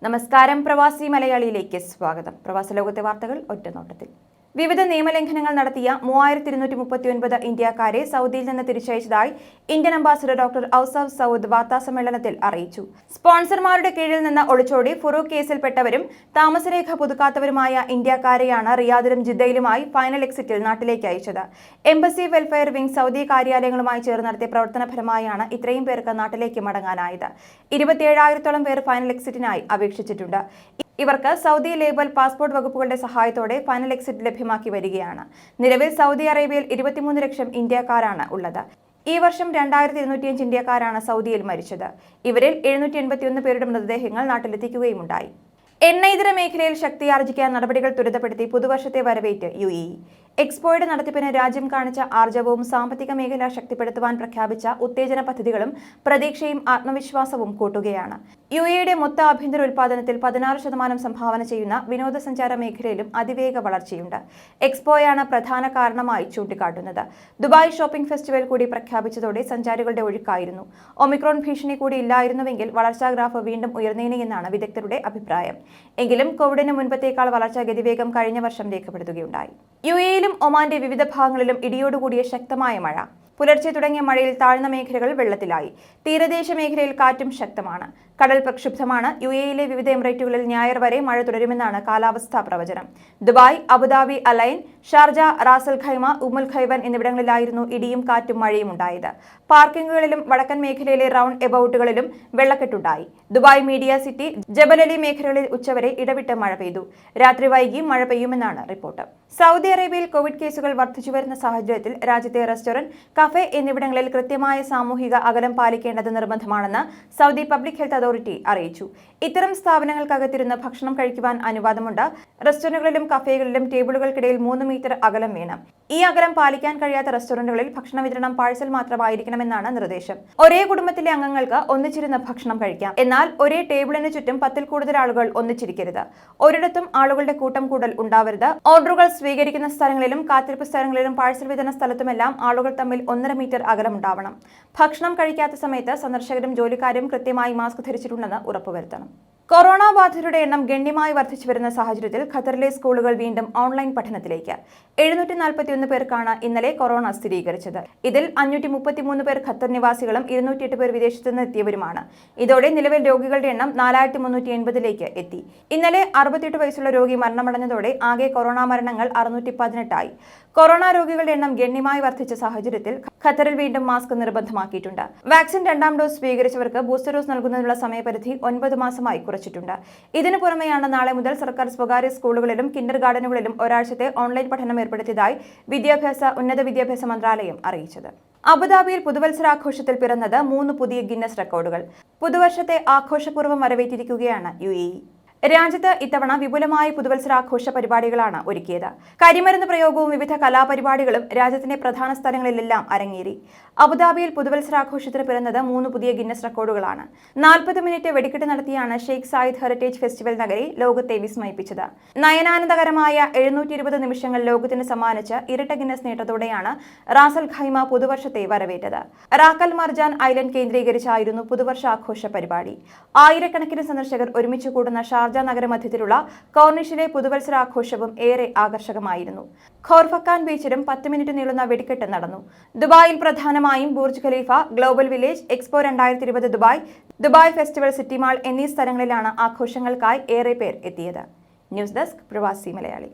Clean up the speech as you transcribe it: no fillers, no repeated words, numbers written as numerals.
നമസ്കാരം. പ്രവാസി മലയാളിയിലേക്ക് സ്വാഗതം. പ്രവാസ ലോകത്തെ വാർത്തകൾ ഒറ്റനോട്ടത്തിൽ. വിവിധ നിയമലംഘനങ്ങൾ നടത്തിയ 3239 ഇന്ത്യക്കാരെ സൗദിയിൽ നിന്ന് തിരിച്ചയച്ചതായി Indian ambassador doctor Ausaf Sayeed വാർത്താസമ്മേളനത്തിൽ അറിയിച്ചു. സ്പോൺസർമാരുടെ കീഴിൽ നിന്ന് ഒളിച്ചോടി ഫറൂഖ് കേസിൽപ്പെട്ടവരും താമസരേഖ പുതുക്കാത്തവരുമായ ഇന്ത്യക്കാരെയാണ് റിയാദിലും ജിദ്ദയിലുമായി ഫൈനൽ എക്സിറ്റിൽ നാട്ടിലേക്ക് അയച്ചത്. എംബസി വെൽഫെയർ വിംഗ് സൗദി കാര്യാലയങ്ങളുമായി ചേർന്ന് നടത്തിയ പ്രവർത്തന ഫലമായാണ് ഇത്രയും പേർക്ക് നാട്ടിലേക്ക് മടങ്ങാനായത്. 27,000-ഓളം പേർ ഫൈനൽ എക്സിറ്റിനായി അപേക്ഷിച്ചിട്ടുണ്ട്. ഇവർക്ക് സൗദി ലേബൽ പാസ്പോർട്ട് വകുപ്പുകളുടെ സഹായത്തോടെ ഫൈനൽ എക്സിറ്റ് ലഭ്യമാക്കി വരികയാണ്. നിലവിൽ സൗദി അറേബ്യയിൽ 23 ലക്ഷം ഇന്ത്യക്കാരാണ് ഉള്ളത്. ഈ വർഷം 2225 ഇന്ത്യക്കാരാണ് സൗദിയിൽ മരിച്ചത്. ഇവരിൽ 781 പേരുടെ മൃതദേഹങ്ങൾ നാട്ടിലെത്തിക്കുകയുമുണ്ടായി. എണ്ണ ഇതര മേഖലയിൽ ശക്തിയാർജിക്കാൻ നടപടികൾ ത്വരിതപ്പെടുത്തി പുതുവർഷത്തെ വരവേറ്റ് UAE. എക്സ്പോയുടെ നടത്തിപ്പിന് രാജ്യം കാണിച്ച ആർജവവും സാമ്പത്തിക മേഖല ശക്തിപ്പെടുത്തുവാൻ പ്രഖ്യാപിച്ച ഉത്തേജന പദ്ധതികളും പ്രതീക്ഷയും ആത്മവിശ്വാസവും കൂട്ടുകയാണ്. UAEയുടെ മൊത്ത ആഭ്യന്തര ഉൽപാദനത്തിൽ 16% സംഭാവന ചെയ്യുന്ന വിനോദസഞ്ചാര മേഖലയിലും അതിവേഗ വളർച്ചയുണ്ട്. എക്സ്പോയാണ് പ്രധാന കാരണമായി ചൂണ്ടിക്കാട്ടുന്നത്. ദുബായ് ഷോപ്പിംഗ് ഫെസ്റ്റിവൽ കൂടി പ്രഖ്യാപിച്ചതോടെ സഞ്ചാരികളുടെ ഒഴുക്കായിരുന്നു. ഒമിക്രോൺ ഭീഷണി കൂടി ഇല്ലായിരുന്നുവെങ്കിൽ വളർച്ചാ ഗ്രാഫ് വീണ്ടും ഉയർന്നേനെയെന്നാണ് വിദഗ്ധരുടെ അഭിപ്രായം. എങ്കിലും കോവിഡിന് മുൻപത്തേക്കാൾ വളർച്ചാ ഗതിവേഗം കഴിഞ്ഞ വർഷം രേഖപ്പെടുത്തുകയുണ്ടായി. UAEയിലും ഒമാന്റെ വിവിധ ഭാഗങ്ങളിലും ഇടിയോടുകൂടിയ ശക്തമായ മഴ. പുലർച്ചെ തുടങ്ങിയ മഴയിൽ താഴ്ന്ന മേഖലകൾ വെള്ളത്തിലായി. തീരദേശ മേഖലയിൽ കാറ്റും ശക്തമാണ്. കടൽ പ്രക്ഷുബ്ധമാണ്. UAEയിലെ വിവിധ എമിറേറ്റുകളിൽ ഞായർ വരെ മഴ തുടരുമെന്നാണ് കാലാവസ്ഥാ പ്രവചനം. Dubai, Abu Dhabi, Al Ain, Sharjah, Ras Al Khaimah, Umm Al Quwain എന്നിവിടങ്ങളിലായിരുന്നു ഇടിയും കാറ്റും മഴയും ഉണ്ടായത്. പാർക്കിങ്ങുകളിലും വടക്കൻ മേഖലയിലെ റൗണ്ട് എബൌട്ടുകളിലും വെള്ളക്കെട്ടുണ്ടായി. ദുബായ് മീഡിയ സിറ്റി, ജബലലി മേഖലകളിൽ ഉച്ചവരെ ഇടവിട്ട് മഴ പെയ്തു. രാത്രി വൈകി മഴ പെയ്യുമെന്നാണ് റിപ്പോർട്ട്. സൗദി അറേബ്യയിൽ കോവിഡ് കേസുകൾ വർദ്ധിച്ചുവരുന്ന സാഹചര്യത്തിൽ രാജ്യത്തെ റെസ്റ്റോറന്റ്, കഫേ എന്നിവിടങ്ങളിൽ കൃത്യമായ സാമൂഹിക അകലം പാലിക്കേണ്ടത് നിർബന്ധമാണെന്ന് സൗദി പബ്ലിക് ഹെൽത്ത് അതോറിറ്റി അറിയിച്ചു. ഇത്തരം സ്ഥാപനങ്ങൾക്കകത്തിരുന്ന് ഭക്ഷണം കഴിക്കുവാൻ അനുവാദമുണ്ട്. റെസ്റ്റോറന്റുകളിലും കഫേകളിലും ടേബിളുകൾക്കിടയിൽ 3 മീറ്റർ അകലം വേണം. ഈ അകലം പാലിക്കാൻ കഴിയാത്ത റെസ്റ്റോറന്റുകളിൽ ഭക്ഷണ വിതരണം പാഴ്സൽ മാത്രമായിരിക്കണമെന്നാണ് നിർദ്ദേശം. ഒരേ കുടുംബത്തിലെ അംഗങ്ങൾക്ക് ഒന്നിച്ചിരുന്ന് ഭക്ഷണം കഴിക്കാം. എന്നാൽ ഒരേ ടേബിളിന് ചുറ്റും 10-ൽ കൂടുതൽ ആളുകൾ ഒന്നിച്ചിരിക്കരുത്. ഒരിടത്തും ആളുകളുടെ കൂട്ടം കൂടൽ ഉണ്ടാവരുത്. ഓർഡറുകൾ സ്വീകരിക്കുന്ന സ്ഥലങ്ങളിലും കാത്തിരിപ്പ് സ്ഥലങ്ങളിലും പാഴ്സൽ വിതരണ സ്ഥലത്തുമെല്ലാം ആളുകൾ തമ്മിൽ 1.5 മീറ്റർ അകലമുണ്ടാവണം. ഭക്ഷണം കഴിക്കാത്ത സമയത്ത് സന്ദർശകരും ജോലിക്കാരും കൃത്യമായി മാസ്ക് ധരിച്ചിട്ടുണ്ടെന്ന് ഉറപ്പുവരുത്തണം. കൊറോണ ബാധിതരുടെ എണ്ണം ഗണ്യമായി വർദ്ധിച്ചു വരുന്ന സാഹചര്യത്തിൽ ഖത്തറിലെ സ്കൂളുകൾ വീണ്ടും ഓൺലൈൻ പഠനത്തിലേക്ക്. 741 പേർക്കാണ് ഇന്നലെ കൊറോണ സ്ഥിരീകരിച്ചത്. ഇതിൽ 533 പേർ ഖത്തർ നിവാസികളും 208 പേർ വിദേശത്തു നിന്ന് എത്തിയവരുമാണ്. ഇതോടെ നിലവിൽ രോഗികളുടെ എണ്ണം 4380 എത്തി. ഇന്നലെ 68 വയസ്സുള്ള രോഗി മരണമടഞ്ഞതോടെ ആകെ കൊറോണ മരണങ്ങൾ 618 ആയി. കൊറോണ രോഗികളുടെ എണ്ണം ഗണ്യമായി വർദ്ധിച്ച സാഹചര്യത്തിൽ ഖത്തറിൽ വീണ്ടും മാസ്ക് നിർബന്ധമാക്കിയിട്ടുണ്ട്. വാക്സിൻ 2ാം ഡോസ് സ്വീകരിച്ചവർക്ക് ബൂസ്റ്റർ ഡോസ് നൽകുന്നതിനുള്ള സമയപരിധി 9 മാസമായി കുറച്ചിട്ടുണ്ട്. ഇതിനു പുറമെയാണ് നാളെ മുതൽ സർക്കാർ സ്വകാര്യ സ്കൂളുകളിലും കിൻഡർ ഗാർഡനുകളിലും ഒരാഴ്ചത്തെ ഓൺലൈൻ പഠനം ഏർപ്പെടുത്തിയതായി ഉന്നത വിദ്യാഭ്യാസ മന്ത്രാലയം അറിയിച്ചത്. അബുദാബിയിൽ പുതുവത്സരാഘോഷത്തിൽ പിറന്നത് 3 പുതിയ ഗിന്നസ് റെക്കോർഡുകൾ. പുതുവർഷത്തെ ആഘോഷപൂർവ്വം വരവേറ്റിരിക്കുകയാണ് UAE. രാജ്യത്ത് ഇത്തവണ വിപുലമായ പുതുവത്സരാഘോഷ പരിപാടികളാണ് ഒരുക്കിയത്. കരിമരുന്ന് പ്രയോഗവും വിവിധ കലാപരിപാടികളും രാജ്യത്തിന്റെ പ്രധാന സ്ഥലങ്ങളിലെല്ലാം അരങ്ങേറി. അബുദാബിയിൽ പുതുവത്സരാഘോഷത്തിന് പിറന്നത് 3 പുതിയ ഗിന്നസ് റെക്കോർഡുകളാണ്. 40 മിനിറ്റ് വെടിക്കെട്ട് നടത്തിയാണ് ഷെയ്ഖ് സായിദ് ഹെറിറ്റേജ് ഫെസ്റ്റിവൽ നഗരി ലോകത്തെ വിസ്മയിപ്പിച്ചത്. നയനാനന്ദകരമായ 720 നിമിഷങ്ങൾ ലോകത്തിന് സമ്മാനിച്ച് ഇരട്ട ഗിന്നസ് നേട്ടത്തോടെയാണ് റാസൽ ഖൈമ പുതുവർഷത്തെ വരവേറ്റത്. റാക്കൽ മർജാൻ ഐലൻഡ് കേന്ദ്രീകരിച്ചായിരുന്നു പുതുവർഷാഘോഷ പരിപാടി. ആയിരക്കണക്കിന് സന്ദർശകർ ഒരുമിച്ച് കൂടുന്ന ഷാർജ നഗരമധ്യത്തിലുള്ള കോർണിഷിലെ പുതുവത്സരാഘോഷവും ഏറെ ആകർഷകമായിരുന്നു. ഖോർഫക്കാൻ ബീച്ചിലും 10 മിനിറ്റ് നീളുന്ന വെടിക്കെട്ട് നടന്നു. ദുബായിൽ പ്രധാനമായും Burj Khalifa, global village, expo 2020 Dubai festival, city mall എന്നീ സ്ഥലങ്ങളിലാണ് ആഘോഷങ്ങൾക്കായി ഏറെ പേർ എത്തിയത്. ന്യൂസ് ഡെസ്ക് പ്രവാസി മലയാളി.